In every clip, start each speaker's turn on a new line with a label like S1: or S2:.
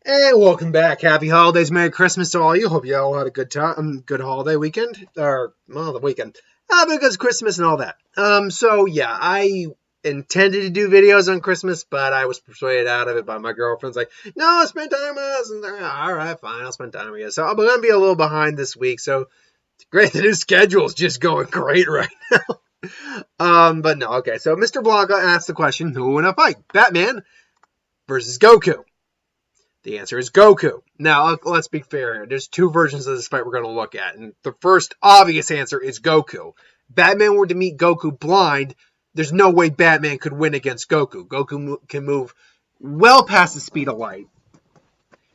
S1: And welcome back. Happy holidays, Merry Christmas to all you. Hope you all had a good time, good holiday weekend, or well, the weekend. But good Christmas and all that. So yeah, I intended to do videos on Christmas, but I was persuaded out of it by my girlfriend's like, no, spend time with us. And all right, fine, I'll spend time with you. So I'm gonna be a little behind this week. So great, the new schedule's just going great right now. But no, okay. So Mr. Blanca asked the question, who in a fight? Batman versus Goku. The answer is Goku. Now, let's be fair here. There's two versions of this fight we're going to look at. And the first obvious answer is Goku. Batman were to meet Goku blind, there's no way Batman could win against Goku. Goku can move well past the speed of light.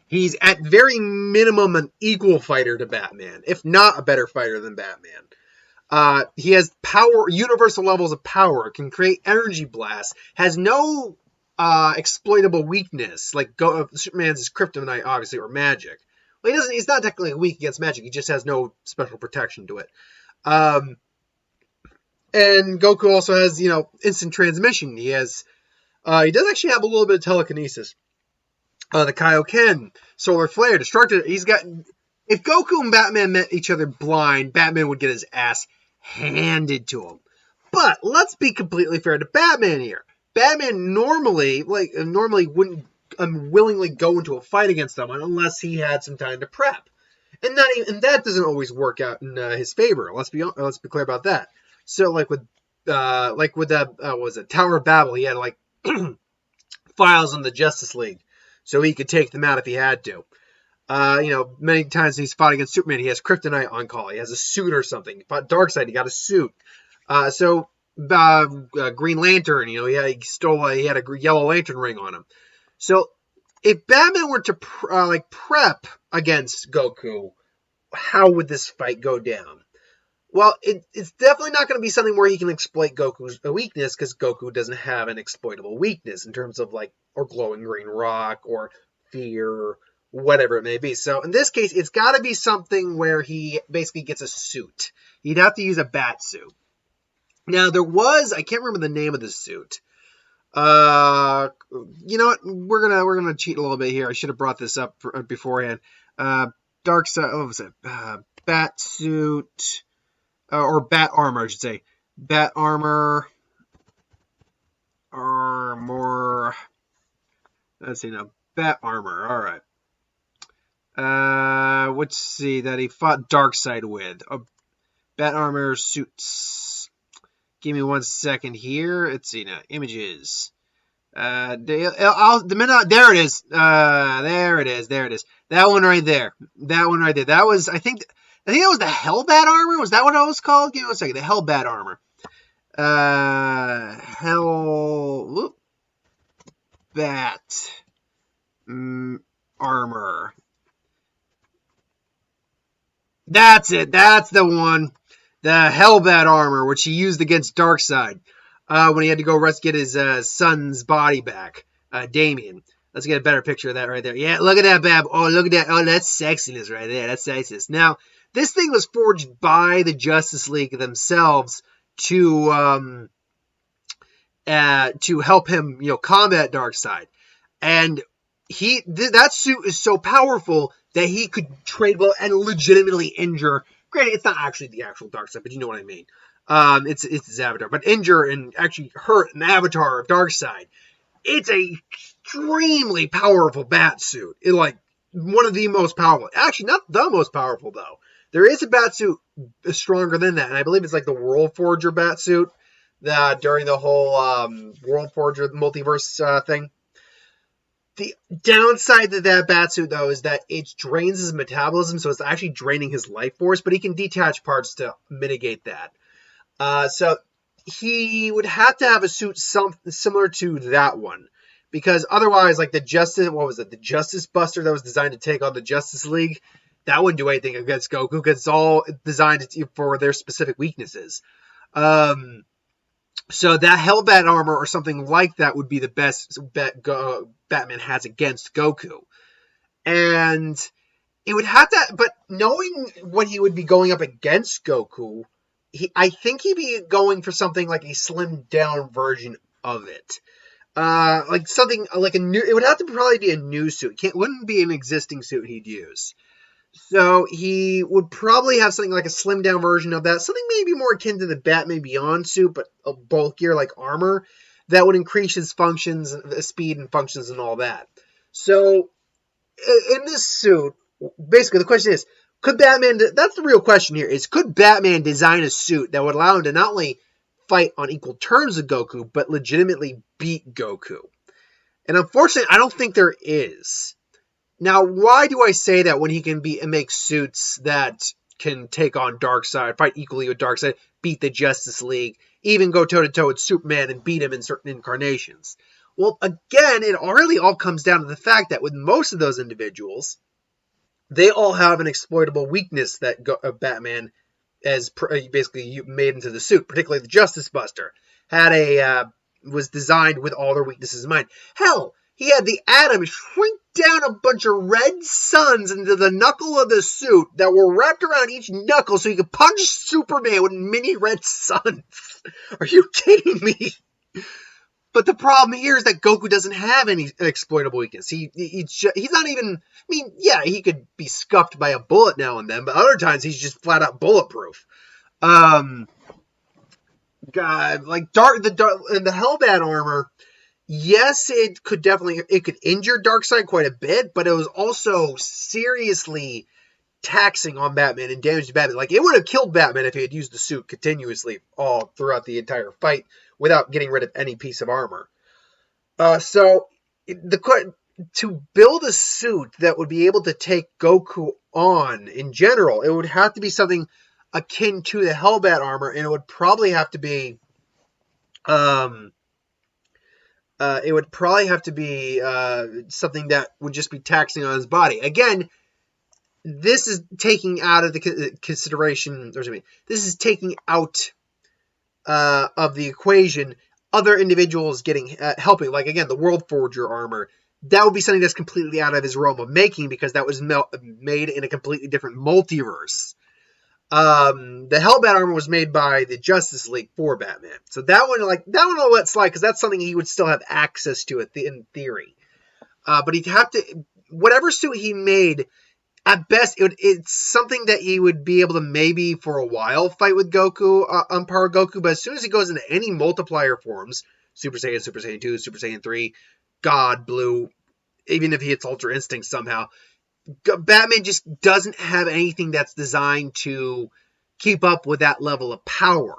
S1: He's at very minimum an equal fighter to Batman, if not a better fighter than Batman. He has power, universal levels of power, can create energy blasts, has no exploitable weakness, like Superman's kryptonite, obviously, or magic. Well, he's not technically weak against magic, he just has no special protection to it. And Goku also has, instant transmission. He does actually have a little bit of telekinesis. The Kaioken, Solar Flare, Destructive, if Goku and Batman met each other blind, Batman would get his ass handed to him. But let's be completely fair to Batman here. Batman normally wouldn't unwillingly go into a fight against someone unless he had some time to prep, and that doesn't always work out in his favor. Let's be clear about that. So what was it, Tower of Babel? He had files on the Justice League, so he could take them out if he had to. Many times he's fought against Superman, he has kryptonite on call. He has a suit or something. He fought Darkseid, he got a suit. Green Lantern, he had a yellow lantern ring on him. So if Batman were to prep against Goku, how would this fight go down? Well, it's definitely not going to be something where he can exploit Goku's weakness, because Goku doesn't have an exploitable weakness in terms of or glowing green rock or fear, whatever it may be. So in this case, it's got to be something where he basically gets a suit. He'd have to use a bat suit. Now, I can't remember the name of the suit. You know what? We're gonna cheat a little bit here. I should have brought this up beforehand. Darkseid, what was it? Bat suit, or bat armor, I should say. Bat armor. Let's see now. Bat armor. All right. Let's see that he fought Darkseid with. Bat armor suits. Give me 1 second here. Let's see now. Images. There it is. There it is. That one right there. That was, I think that was the Hellbat armor. Was that what it was called? Give me 1 second. The Hellbat armor. Bat armor. That's it. That's the one. The Hellbat armor, which he used against Darkseid when he had to go get his son's body back, Damien. Let's get a better picture of that right there. Yeah, look at that, Bab. Oh, look at that. Oh, that's sexiness right there. That's sexiness. Now, this thing was forged by the Justice League themselves to help him, combat Darkseid. And that suit is so powerful that he could trade well and legitimately injure. Granted, it's not actually the actual Darkseid, but you know what I mean. It's his avatar, but injure and actually hurt an avatar of Darkseid. It's a extremely powerful bat suit. One of the most powerful. Actually, not the most powerful though. There is a bat suit stronger than that, and I believe it's the World Forger bat suit that during the whole World Forger multiverse thing. The downside to that batsuit, though, is that it drains his metabolism, so it's actually draining his life force, but he can detach parts to mitigate that. So he would have to have a suit similar to that one, because otherwise, the Justice Buster that was designed to take on the Justice League, that wouldn't do anything against Goku, because it's all designed for their specific weaknesses. So that Hellbat armor or something like that would be the best bet Batman has against Goku. And it would have to, but knowing what he would be going up against Goku, I think he'd be going for something like a slimmed down version of it. Like something like a new. It would have to probably be a new suit. Wouldn't be an existing suit he'd use. So he would probably have something like a slimmed down version of that, something maybe more akin to the Batman Beyond suit, but a bulkier like armor that would increase his functions, speed and functions and all that. So in this suit, basically the question is, could Batman, that's the real question here, is could Batman design a suit that would allow him to not only fight on equal terms with Goku, but legitimately beat Goku? And unfortunately, I don't think there is. Now, why do I say that when he can make suits that can take on Darkseid, fight equally with Darkseid, beat the Justice League, even go toe-to-toe with Superman and beat him in certain incarnations? Well, again, it really all comes down to the fact that with most of those individuals, they all have an exploitable weakness that Batman has basically made into the suit, particularly the Justice Buster. Was designed with all their weaknesses in mind. Hell, he had the Atom shrink down a bunch of red suns into the knuckle of the suit that were wrapped around each knuckle so he could punch Superman with mini red suns. Are you kidding me? But the problem here is that Goku doesn't have any exploitable weakness. He's not even. I mean, yeah, he could be scuffed by a bullet now and then, but other times he's just flat out bulletproof. God, like the Hellbat armor. Yes, it could injure Darkseid quite a bit, but it was also seriously taxing on Batman and damaged Batman. Like, it would have killed Batman if he had used the suit continuously all throughout the entire fight without getting rid of any piece of armor. So to build a suit that would be able to take Goku on in general, it would have to be something akin to the Hellbat armor, and it would probably have to be something that would just be taxing on his body. Again, this is taking out of the consideration. This is taking out of the equation other individuals helping. Like, again, the World Forger armor. That would be something that's completely out of his realm of making because that was made in a completely different multiverse. The Hellbat armor was made by the Justice League for Batman. So that one I'll let slide because that's something he would still have access to in theory. But he'd have to, whatever suit he made, at best, it's something that he would be able to maybe for a while fight with Goku, unpower Goku. But as soon as he goes into any multiplier forms, Super Saiyan, Super Saiyan 2, Super Saiyan 3, God, Blue, even if he hits Ultra Instinct somehow, Batman just doesn't have anything that's designed to keep up with that level of power.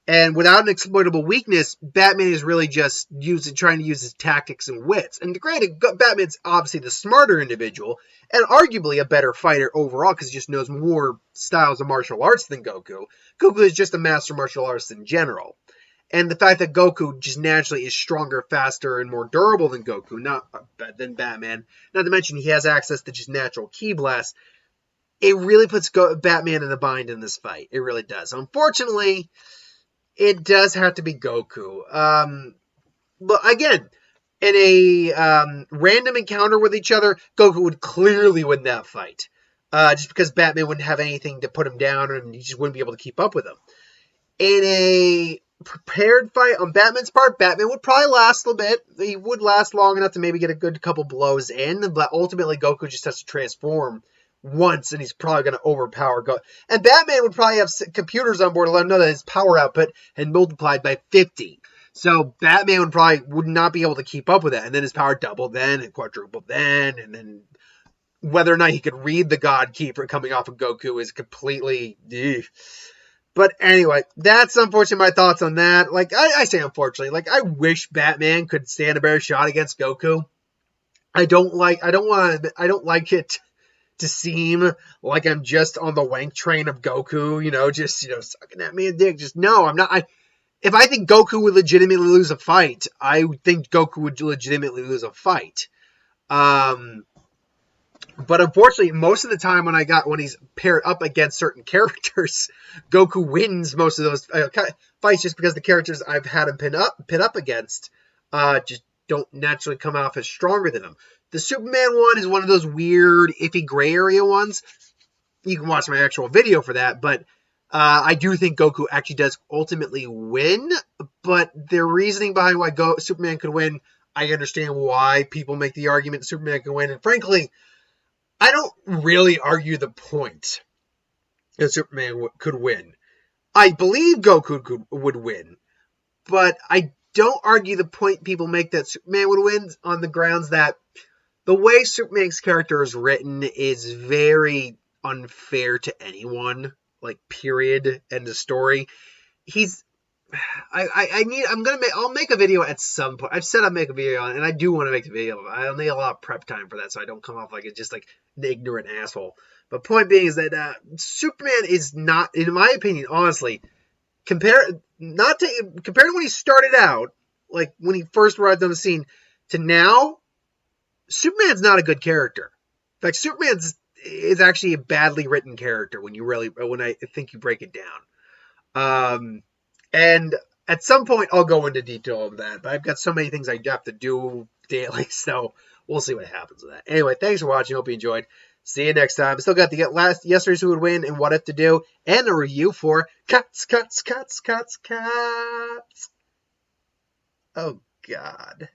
S1: And without an exploitable weakness, Batman is really just trying to use his tactics and wits. And granted, Batman's obviously the smarter individual and arguably a better fighter overall because he just knows more styles of martial arts than Goku. Goku is just a master martial artist in general. And the fact that Goku just naturally is stronger, faster, and more durable than Goku, not than Batman, not to mention he has access to just natural ki blasts, it really puts Batman in a bind in this fight. It really does. Unfortunately, it does have to be Goku. But again, in a random encounter with each other, Goku would clearly win that fight. Just because Batman wouldn't have anything to put him down and he just wouldn't be able to keep up with him. In a prepared fight on Batman's part, Batman would probably last a little bit. He would last long enough to maybe get a good couple blows in, but ultimately Goku just has to transform once, and he's probably going to overpower Goku. And Batman would probably have computers on board to let him know that his power output had multiplied by 50. So Batman would not be able to keep up with that, and then his power doubled then, and quadrupled then, and then whether or not he could read the God Keeper coming off of Goku is completely... But anyway, that's unfortunately my thoughts on that. Like, I say unfortunately, like, I wish Batman could stand a better shot against Goku. I don't like it to seem like I'm just on the wank train of Goku, just, sucking at me a dick. Just, no, I'm not. If I think Goku would legitimately lose a fight, I think Goku would legitimately lose a fight. But unfortunately, most of the time when he's paired up against certain characters, Goku wins most of those fights just because the characters I've had him pin up against just don't naturally come off as stronger than him. The Superman one is one of those weird, iffy gray area ones. You can watch my actual video for that, but I do think Goku actually does ultimately win, but the reasoning behind why Superman could win, I understand why people make the argument Superman can win. And frankly, I don't really argue the point that Superman could win. I believe Goku would win, but I don't argue the point people make that Superman would win on the grounds that the way Superman's character is written is very unfair to anyone. Like, period. End of story. He's. I'll make a video at some point. I've said I'll make a video on it, and I do want to make the video. I'll need a lot of prep time for that, so I don't come off like it's just like an ignorant asshole. But point being is that Superman is not, in my opinion, honestly, compared to when he started out, like when he first arrived on the scene, to now, Superman's not a good character. In fact, Superman is actually a badly written character when I think you break it down. And at some point, I'll go into detail of that. But I've got so many things I have to do daily, so we'll see what happens with that. Anyway, thanks for watching. Hope you enjoyed. See you next time. Still got the yesterday's who would win and what if to do, and a review for Cuts. Oh, God.